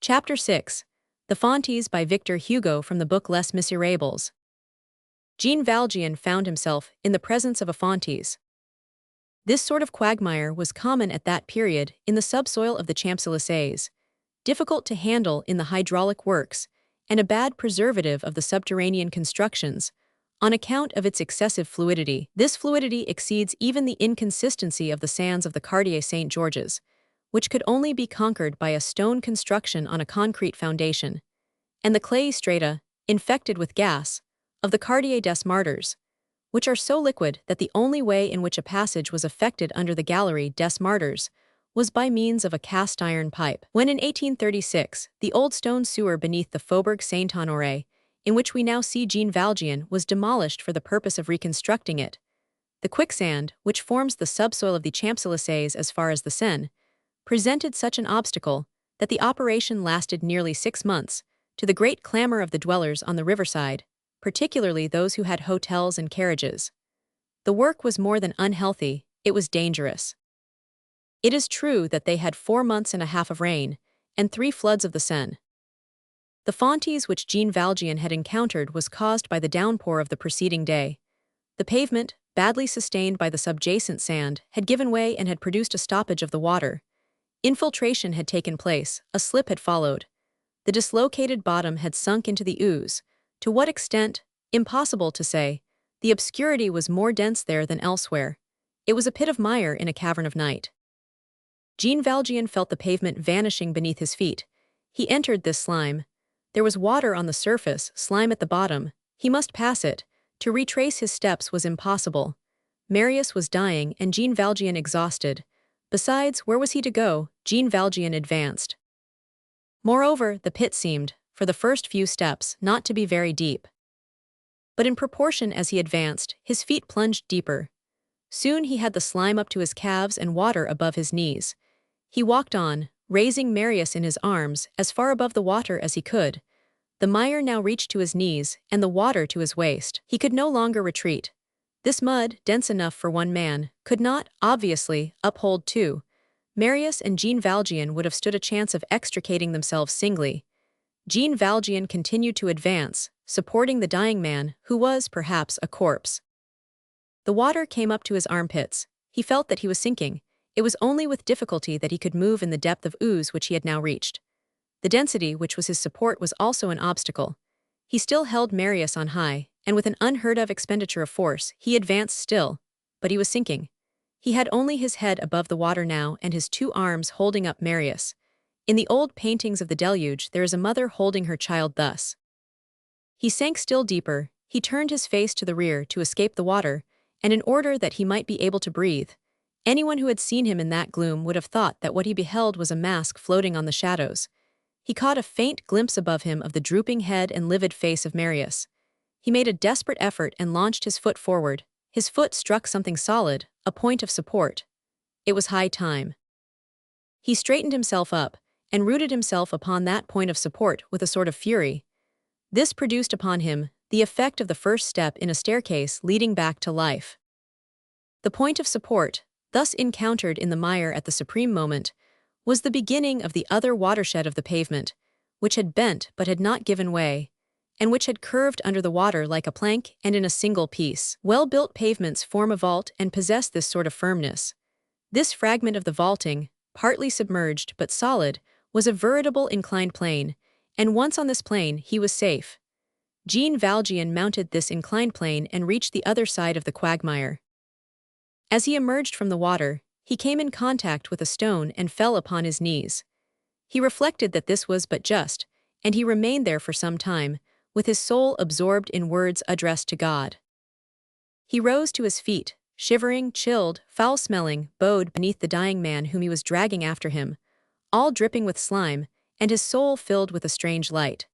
Chapter 6. The Fontis by Victor Hugo from the book Les Miserables. Jean Valjean found himself in the presence of a Fontis. This sort of quagmire was common at that period in the subsoil of the Champs-Élysées, difficult to handle in the hydraulic works, and a bad preservative of the subterranean constructions, on account of its excessive fluidity. This fluidity exceeds even the inconsistency of the sands of the Quartier Saint-Georges, which could only be conquered by a stone construction on a concrete foundation, and the clayey strata, infected with gas, of the Quartier des Martyrs, which are so liquid that the only way in which a passage was effected under the Galerie des Martyrs was by means of a cast-iron pipe. When in 1836, the old stone sewer beneath the Faubourg Saint-Honoré, in which we now see Jean Valjean, was demolished for the purpose of reconstructing it, the quicksand, which forms the subsoil of the Champs-Élysées as far as the Seine, presented such an obstacle that the operation lasted nearly 6 months, to the great clamor of the dwellers on the riverside, particularly those who had hotels and carriages. The work was more than unhealthy, it was dangerous. It is true that they had 4 months and a half of rain, and 3 floods of the Seine. The Fontis which Jean Valjean had encountered was caused by the downpour of the preceding day. The pavement, badly sustained by the subjacent sand, had given way and had produced a stoppage of the water. Infiltration had taken place, a slip had followed. The dislocated bottom had sunk into the ooze. To what extent, impossible to say. The obscurity was more dense there than elsewhere. It was a pit of mire in a cavern of night. Jean Valjean felt the pavement vanishing beneath his feet. He entered this slime. There was water on the surface, slime at the bottom. He must pass it. To retrace his steps was impossible. Marius was dying and Jean Valjean exhausted. Besides, where was he to go? Jean Valjean advanced. Moreover, the pit seemed, for the first few steps, not to be very deep. But in proportion as he advanced, his feet plunged deeper. Soon he had the slime up to his calves and water above his knees. He walked on, raising Marius in his arms, as far above the water as he could. The mire now reached to his knees, and the water to his waist. He could no longer retreat. This mud, dense enough for one man, could not, obviously, uphold two. Marius and Jean Valjean would have stood a chance of extricating themselves singly. Jean Valjean continued to advance, supporting the dying man, who was, perhaps, a corpse. The water came up to his armpits. He felt that he was sinking. It was only with difficulty that he could move in the depth of ooze which he had now reached. The density, which was his support, was also an obstacle. He still held Marius on high, and with an unheard-of expenditure of force, he advanced still, but he was sinking. He had only his head above the water now and his 2 arms holding up Marius. In the old paintings of the deluge there is a mother holding her child thus. He sank still deeper, he turned his face to the rear to escape the water, and in order that he might be able to breathe. Anyone who had seen him in that gloom would have thought that what he beheld was a mask floating on the shadows. He caught a faint glimpse above him of the drooping head and livid face of Marius. He made a desperate effort and launched his foot forward. His foot struck something solid, a point of support. It was high time. He straightened himself up, and rooted himself upon that point of support with a sort of fury. This produced upon him the effect of the first step in a staircase leading back to life. The point of support, thus encountered in the mire at the supreme moment, was the beginning of the other watershed of the pavement, which had bent but had not given way, and which had curved under the water like a plank and in a single piece. Well-built pavements form a vault and possess this sort of firmness. This fragment of the vaulting, partly submerged but solid, was a veritable inclined plane, and once on this plane he was safe. Jean Valjean mounted this inclined plane and reached the other side of the quagmire. As he emerged from the water, he came in contact with a stone and fell upon his knees. He reflected that this was but just, and he remained there for some time, with his soul absorbed in words addressed to God. He rose to his feet, shivering, chilled, foul-smelling, bowed beneath the dying man whom he was dragging after him, all dripping with slime, and his soul filled with a strange light.